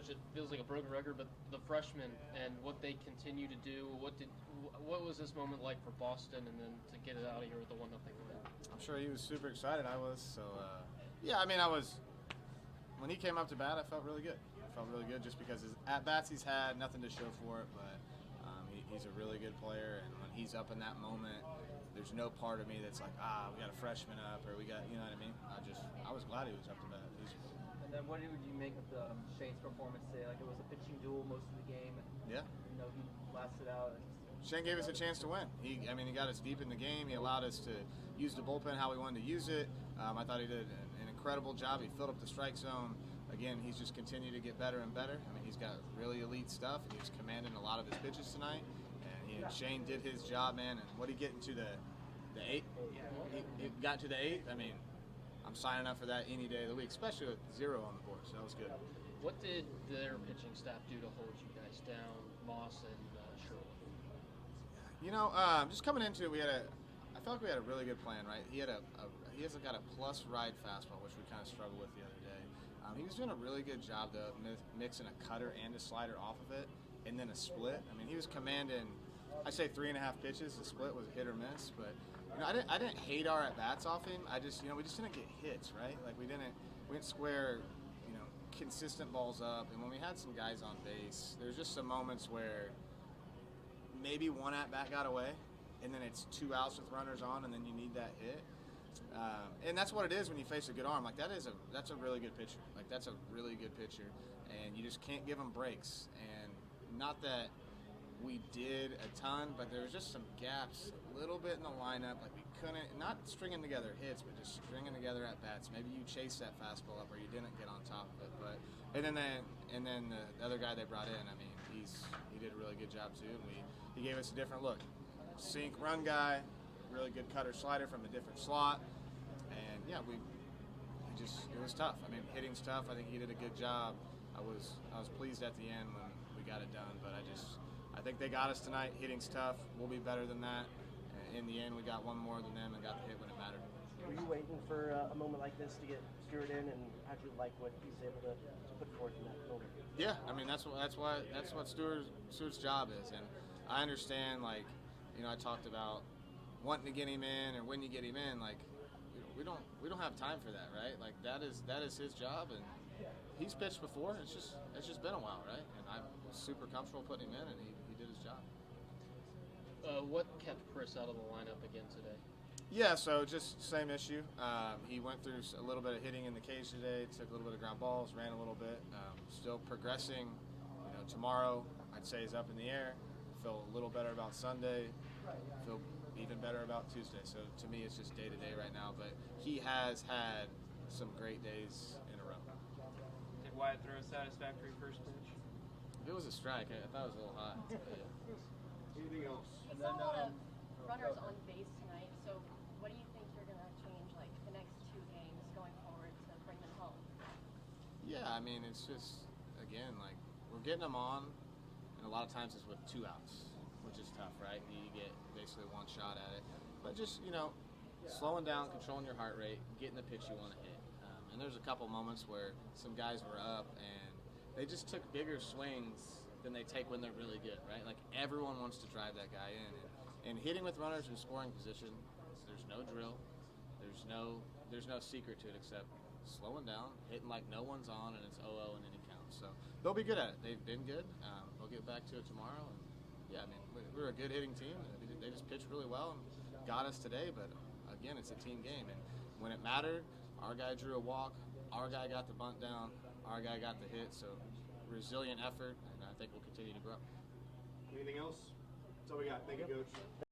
it feels like a broken record, but the freshmen and what they continue to do. What was this moment like for Boston, and then to get it out of here with the 1-0 win? I'm sure he was super excited. I was. So, yeah, I mean, I was. When he came up to bat, I felt really good. I felt really good just because his at-bats he's had, nothing to show for it, but he's a really good player, and when he's up in that moment, there's no part of me that's like, we got a freshman up, or we got, you know what I mean? I was glad he was up to bat. And then what did you make of the Shane's performance today? Like, it was a pitching duel most of the game. Yeah. He lasted out. Shane gave us a chance to win. He got us deep in the game. He allowed us to use the bullpen how we wanted to use it. I thought he did an incredible job. He filled up the strike zone. Again, he's just continued to get better and better. I mean, he's got really elite stuff, and he's commanding a lot of his pitches tonight. And Shane did his job, man. And what he get into the eighth? He got to the eighth. I mean, I'm signing up for that any day of the week, especially with 0 on the board. So that was good. What did their pitching staff do to hold you guys down, Moss and Shirley? Just coming into it, I felt like we had a really good plan, right? He has got a plus ride fastball, which we kind of struggled with the other day. He was doing a really good job, though, of mixing a cutter and a slider off of it, and then a split. I mean, he was commanding, I'd say 3.5 pitches. The split was hit or miss, but I didn't hate our at bats off him. We just didn't get hits, right? Like we didn't square, consistent balls up. And when we had some guys on base, there's just some moments where maybe one at bat got away, and then it's 2 outs with runners on, and then you need that hit. And that's what it is when you face a good arm. Like that's a really good pitcher. Like that's a really good pitcher, and you just can't give him breaks. And not that we did a ton, but there was just some gaps a little bit in the lineup. Like we couldn't, not stringing together hits, but just stringing together at bats. Maybe you chased that fastball up, or you didn't get on top of it. But and then the other guy they brought in, I mean, he did a really good job too, and he gave us a different look. Sink run guy, really good cutter slider from a different slot, and yeah, it was tough. I mean, hitting's tough. I think he did a good job. I was pleased at the end when we got it done, but I think they got us tonight. Hitting's tough. We'll be better than that. In the end, we got one more than them and got the hit when it mattered. Were you waiting for a moment like this to get Stewart in, and how'd you like what he's able to put forth in that moment? Yeah, I mean that's what Stewart's job is, and I understand. I talked about wanting to get him in, or when you get him in, we don't have time for that, right? Like that is his job, and he's pitched before. It's just been a while, right? And I was super comfortable putting him in, and he did his job. What kept Chris out of the lineup again today? Yeah, so just same issue. He went through a little bit of hitting in the cage today, took a little bit of ground balls, ran a little bit. Still progressing. Tomorrow I'd say is up in the air. Feel a little better about Sunday. Feel even better about Tuesday. So to me, it's just day to day right now. But he has had some great days in a row. Did Wyatt throw a satisfactory first pitch? If it was a strike, I thought it was a little high. Anything else? You saw a lot of runners on base tonight, so what do you think you're going to change, the next 2 games going forward to bring them home? Yeah, I mean, it's just, again, we're getting them on, and a lot of times it's with 2 outs, which is tough, right? You get basically one shot at it. But just, slowing down, controlling your heart rate, getting the pitch you want to hit. And there's a couple moments where some guys were up, and they just took bigger swings than they take when they're really good, right? Like everyone wants to drive that guy in, and hitting with runners in scoring position, there's no drill, there's no secret to it except slowing down, hitting like no one's on, and it's 0-0 in any count. So they'll be good at it. They've been good. They'll get back to it tomorrow, and yeah, I mean we're a good hitting team. They just pitched really well and got us today, but again, it's a team game, and when it mattered, our guy drew a walk, our guy got the bunt down, our guy got the hit. So resilient effort, and I think we'll continue to grow. Anything else? That's all we got. Thank you, Coach.